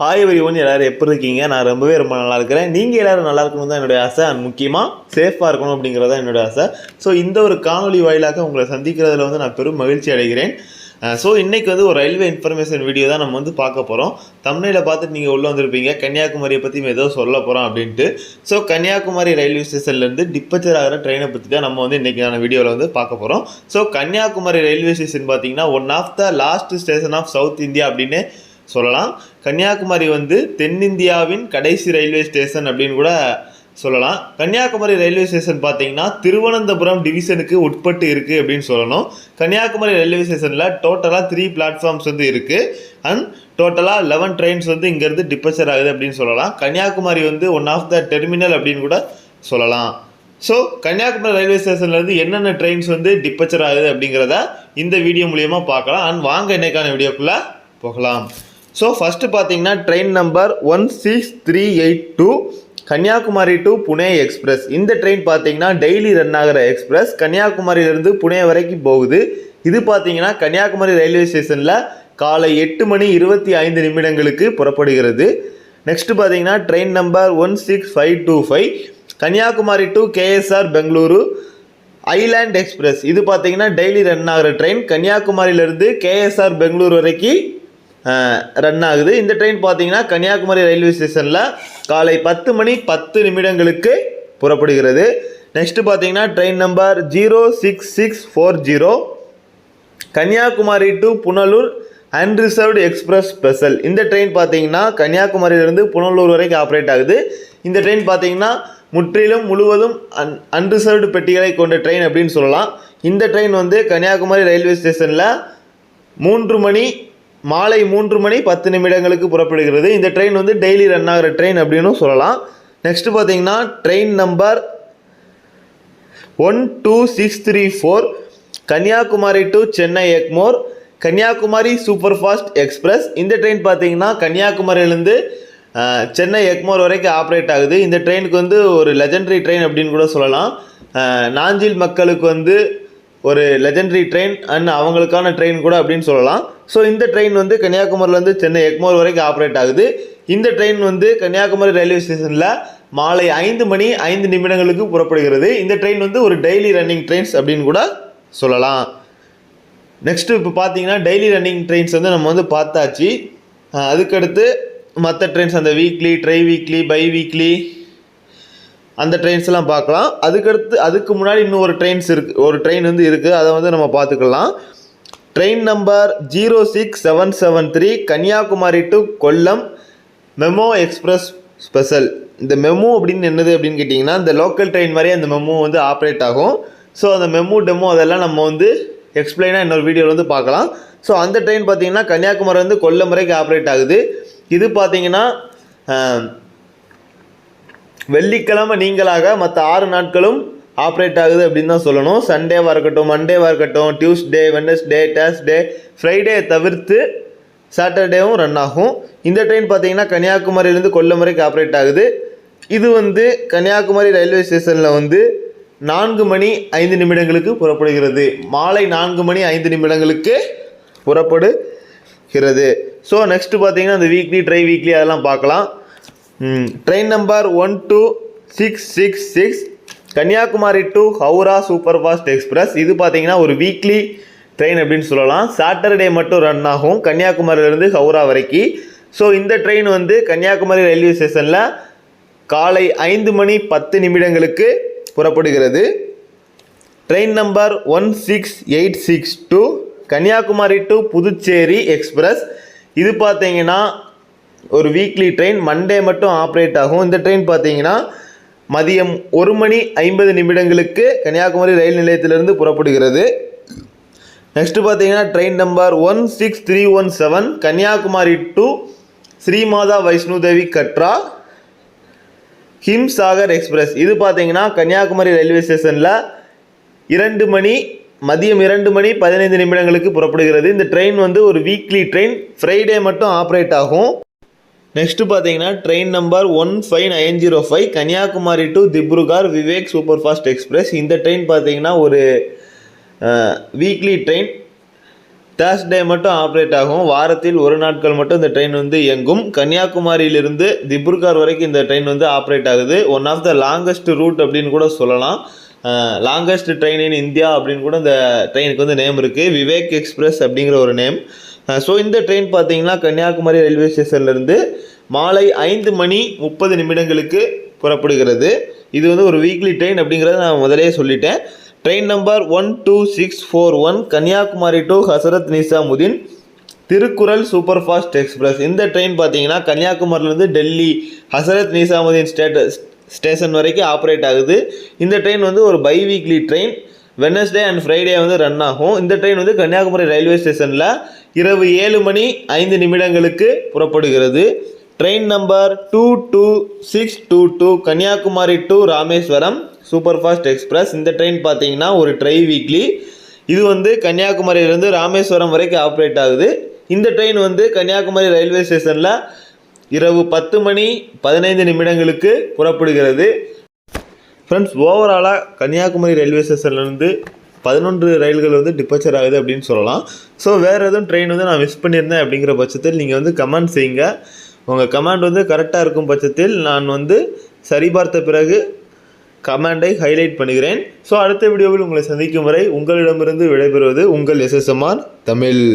Hi everyone, எல்லாரும் எப்படி இருக்கீங்க? நான் ரொம்ப நல்லா இருக்கிறேன். நீங்கள் எல்லாரும் நல்லா இருக்கணும் தான் என்னுடைய ஆசை. அண்ட் முக்கியமாக சேஃபாக இருக்கணும் அப்படிங்கிறதா என்னுடைய ஆசை. ஸோ இந்த ஒரு காணொலி வாயிலாக உங்களை சந்திக்கிறதுல நான் பெரும் மகிழ்ச்சி அடைகிறேன். ஸோ இன்றைக்கி ஒரு ரயில்வே இன்ஃபர்மேஷன் வீடியோ தான் நம்ம பார்க்க போகிறோம். தமிழில் பார்த்துட்டு நீங்கள் உள்ளே வந்திருப்பீங்க, கன்னியாகுமரியை பற்றி ஏதோ சொல்ல போகிறோம் அப்படின்ட்டு. ஸோ கன்னியாகுமரி ரயில்வே ஸ்டேஷன்லேருந்து டிப்பச்சர் ஆகிற ட்ரெயினை பற்றி தான் நம்ம இன்றைக்கான வீடியோவில் பார்க்க போகிறோம். ஸோ கன்னியாகுமரி ரயில்வே ஸ்டேஷன் பார்த்திங்கன்னா one of the last station of south India அப்படின்னு சொல்லலாம். கன்னியாகுமரி தென்னிந்தியாவின் கடைசி ரயில்வே ஸ்டேஷன் அப்படின்னு கூட சொல்லலாம். கன்னியாகுமரி ரயில்வே ஸ்டேஷன் பார்த்தீங்கன்னா திருவனந்தபுரம் டிவிஷனுக்கு உட்பட்டு இருக்குது அப்படின்னு சொல்லணும். கன்னியாகுமரி ரயில்வே ஸ்டேஷனில் டோட்டலாக 3 பிளாட்ஃபார்ம்ஸ் இருக்குது. அண்ட் டோட்டலாக 11 ட்ரெயின்ஸ் இங்கேருந்து டிப்பச்சர் ஆகுது அப்படின்னு சொல்லலாம். Kanyakumari one of the terminal அப்படின்னு கூட சொல்லலாம். ஸோ கன்னியாகுமரி ரயில்வே ஸ்டேஷன்லேருந்து என்னென்ன ட்ரெயின்ஸ் டிப்பச்சர் ஆகுது அப்படிங்கிறத இந்த வீடியோ மூலியமாக பார்க்கலாம். அண்ட் வாங்க இன்னைக்கான வீடியோக்குள்ளே போகலாம். ஸோ ஃபஸ்ட்டு பார்த்தீங்கன்னா train number 16382 Kanyakumari to Pune express. இந்த ட்ரெயின் பார்த்தீங்கன்னா டெய்லி ரன் ஆகிற எக்ஸ்பிரஸ். கன்னியாகுமரியிலிருந்து புனே வரைக்கும் போகுது. இது பார்த்தீங்கன்னா கன்னியாகுமரி ரயில்வே ஸ்டேஷனில் காலை 8:25 புறப்படுகிறது. நெக்ஸ்ட்டு பார்த்தீங்கன்னா train number 16525 Kanyakumari to KSR Bengaluru island express. இது பார்த்தீங்கன்னா டெய்லி ரன் ஆகிற ட்ரெயின். கன்னியாகுமரியிலேருந்து கேஎஸ்ஆர் பெங்களூரு வரைக்கும் ரன் ஆகுது. இந்த ட்ரெயின் பார்த்தீங்கன்னா கன்னியாகுமரி ரயில்வே ஸ்டேஷனில் காலை 10:10 புறப்படுகிறது. நெக்ஸ்ட்டு பார்த்தீங்கன்னா train number 06640 Kanyakumari to Punalur unreserved express special. இந்த ட்ரெயின் பார்த்தீங்கன்னா கன்னியாகுமரியிலிருந்து புனலூர் வரைக்கும் ஆப்ரேட் ஆகுது. இந்த ட்ரெயின் பார்த்தீங்கன்னா முழுவதும் அன்ரிசர்வ்டு பெட்டிகளை கொண்ட ட்ரெயின் அப்படின்னு சொல்லலாம். இந்த ட்ரெயின் கன்னியாகுமரி ரயில்வே ஸ்டேஷனில் மாலை 3:10 புறப்படுகிறது. இந்த ட்ரெயின் டெய்லி ரன் ஆகிற ட்ரெயின் அப்படின்னு சொல்லலாம். நெக்ஸ்ட் பார்த்தீங்கன்னா train number 12634 Kanyakumari to Chennai Egmore Kanyakumari super fast express. இந்த ட்ரெயின் பார்த்தீங்கன்னா கன்னியாகுமரியிலேருந்து சென்னை எக்மோர் வரைக்கும் ஆப்ரேட் ஆகுது. இந்த ட்ரெயினுக்கு ஒரு லெஜெண்டரி ட்ரெயின் அப்படின்னு கூட சொல்லலாம். நாஞ்சில் மக்களுக்கு ஒரு லெஜெண்டரி ட்ரெயின் அண்ட் அவங்களுக்கான ட்ரெயின் கூட அப்படின்னு சொல்லலாம். ஸோ இந்த ட்ரெயின் கன்னியாகுமரியிலேருந்து சென்னை எக்மோர் வரைக்கும் ஆப்ரேட் ஆகுது. இந்த ட்ரெயின் கன்னியாகுமரி ரயில்வே ஸ்டேஷனில் மாலை 5:05 புறப்படுகிறது. இந்த ட்ரெயின் ஒரு டெய்லி ரன்னிங் ட்ரெயின்ஸ் அப்படின்னு கூட சொல்லலாம். நெக்ஸ்ட்டு இப்போ பார்த்தீங்கன்னா டெய்லி ரன்னிங் ட்ரெயின்ஸ் நம்ம பார்த்தாச்சு. அதுக்கடுத்து மற்ற ட்ரெயின்ஸ் அந்த weekly, tri weekly, bi weekly அந்த ட்ரெயின்ஸ்லாம் பார்க்கலாம். அதுக்கு முன்னாடி இன்னும் ஒரு ட்ரெயின் இருக்குது. அதை நம்ம பார்த்துக்கலாம். Train number 06773 Kanyakumari to Kollam MEMU express special. இந்த மெமோ அப்படின்னு என்னது அப்படின்னு கேட்டிங்கன்னா இந்த லோக்கல் ட்ரெயின் மாதிரியே அந்த மெமோ ஆப்ரேட் ஆகும். ஸோ அந்த மெமோ டெமோ அதெல்லாம் நம்ம எக்ஸ்பிளைனாக இன்னொரு வீடியோவில் பார்க்கலாம். ஸோ அந்த ட்ரெயின் பார்த்திங்கன்னா கன்னியாகுமரி கொல்லம் வரைக்கும் ஆப்ரேட் ஆகுது. இது பார்த்திங்கன்னா வெள்ளிக்கிழமை நீங்களாக மற்ற 6 நாட்களும் ஆப்ரேட் ஆகுது அப்படின்னு தான் சொல்லணும். சண்டேவாக இருக்கட்டும், மண்டேவாக இருக்கட்டும், டியூஸ்டே, வெட்னஸ்டே, தேர்ஸ்டே, ஃப்ரைடே தவிர்த்து சாட்டர்டேவும் ரன் ஆகும். இந்த ட்ரெயின் பார்த்தீங்கன்னா கன்னியாகுமரியிலேருந்து கொல்லம் வரைக்கும் ஆப்ரேட் ஆகுது. இது கன்னியாகுமரி ரயில்வே ஸ்டேஷனில் 4:05 புறப்படுகிறது. மாலை 4:05 புறப்படுகிறது. ஸோ நெக்ஸ்ட்டு பார்த்தீங்கன்னா இந்த வீக்லி, ட்ரை வீக்லி அதெல்லாம் பார்க்கலாம். Train number 12666 Kanyakumari to Howrah super fast express. இது பார்த்தீங்கன்னா ஒரு வீக்லி ட்ரெயின் அப்படின்னு சொல்லலாம். சாட்டர்டே மட்டும் ரன் ஆகும் கன்னியாகுமரியிலேருந்து ஹவுரா வரைக்கும். ஸோ இந்த ட்ரெயின் கன்னியாகுமரி ரயில்வே ஸ்டேஷனில் காலை 5:10 புறப்படுகிறது. Train number 16862 Kanyakumari to Puducherry express. இது பார்த்தீங்கன்னா ஒரு வீக்லி ட்ரெயின், மண்டே மட்டும் ஆப்ரேட் ஆகும். இந்த ட்ரெயின் பார்த்தீங்கன்னா மதியம் 1:50 கன்னியாகுமரி ரயில் நிலையத்திலிருந்து புறப்படுகிறது. நெக்ஸ்ட்டு பார்த்தீங்கன்னா train number 16317 Kanyakumari to Shri Mata Vaishno Devi Katra Himsagar express. இது பார்த்தீங்கன்னா கன்னியாகுமரி ரயில்வே ஸ்டேஷனில் மதியம் 2:15 புறப்படுகிறது. இந்த ட்ரெயின் ஒரு வீக்லி ட்ரெயின், ஃப்ரைடே மட்டும் ஆப்ரேட் ஆகும். நெக்ஸ்ட்டு பார்த்தீங்கன்னா train number 15905 Kanyakumari to Dibrugarh Vivek super fast express. இந்த ட்ரெயின் பார்த்தீங்கன்னா ஒரு வீக்லி ட்ரெயின், தேர்ஸ்டே மட்டும் ஆப்ரேட் ஆகும். வாரத்தில் ஒரு நாட்கள் மட்டும் இந்த ட்ரெயின் வந்து இயங்கும். கன்னியாகுமரியிலிருந்து திப்ருகர் வரைக்கும் இந்த ட்ரெயின் வந்து ஆப்ரேட் ஆகுது. One of the longest route அப்படின்னு கூட சொல்லலாம். லாங்கஸ்ட் ட்ரெயின் இன் இந்தியா அப்படின்னு கூட இந்த ட்ரெயினுக்கு வந்து நேம் இருக்குது. விவேக் எக்ஸ்பிரஸ் அப்படிங்கிற ஒரு நேம். ஸோ இந்த ட்ரெயின் பார்த்தீங்கன்னா கன்னியாகுமரி ரயில்வே ஸ்டேஷன்லேருந்து மாலை 5:30 புறப்படுகிறது. இது வந்து ஒரு வீக்லி ட்ரெயின் அப்படிங்கிறத நான் முதலே சொல்லிட்டேன். ட்ரெயின் நம்பர் 12641 கன்னியாகுமரி டு ஹசரத் Nizamuddin Thirukkural super fast express. இந்த ட்ரெயின் பார்த்தீங்கன்னா கன்னியாகுமரியிலேருந்து டெல்லி ஹசரத் நிசாமுதீன் ஸ்டேஷன் வரைக்கும் ஆப்ரேட் ஆகுது. இந்த ட்ரெயின் வந்து ஒரு bi weekly train. Wednesday and Friday வந்து ரன் ஆகும். இந்த ட்ரெயின் வந்து கன்னியாகுமரி ரயில்வே ஸ்டேஷனில் இரவு 7:05 புறப்படுகிறது. Train number 22622 Kanyakumari to Rameswaram super fast express. இந்த ட்ரெயின் பார்த்தீங்கன்னா ஒரு ட்ரை வீக்லி. இது வந்து கன்னியாகுமரியிலேருந்து ராமேஸ்வரம் வரைக்கும் ஆப்ரேட் ஆகுது. இந்த ட்ரெயின் வந்து கன்னியாகுமரி ரயில்வே ஸ்டேஷனில் இரவு 10:15 புறப்படுகிறது. ஃப்ரெண்ட்ஸ், ஓவராலாக கன்னியாகுமரி ரயில்வே ஸ்டேஷன்லேருந்து 11 ரயில்கள் வந்து டிப்பச்சர் ஆகுது அப்படின்னு சொல்லலாம். ஸோ வேறு எதுவும் ட்ரெயின் வந்து நான் மிஸ் பண்ணியிருந்தேன் அப்படிங்கிற பட்சத்தில் நீங்கள் வந்து கமெண்ட் செய்யுங்க. உங்கள் கமெண்ட் வந்து கரெக்டாக இருக்கும் பட்சத்தில் நான் வந்து சரிபார்த்த பிறகு கமெண்டை ஹைலைட் பண்ணுகிறேன். ஸோ அடுத்த வீடியோவில் உங்களை சந்திக்கும் வரை உங்களிடமிருந்து விடைபெறுவது உங்கள் SSMR தமிழ்.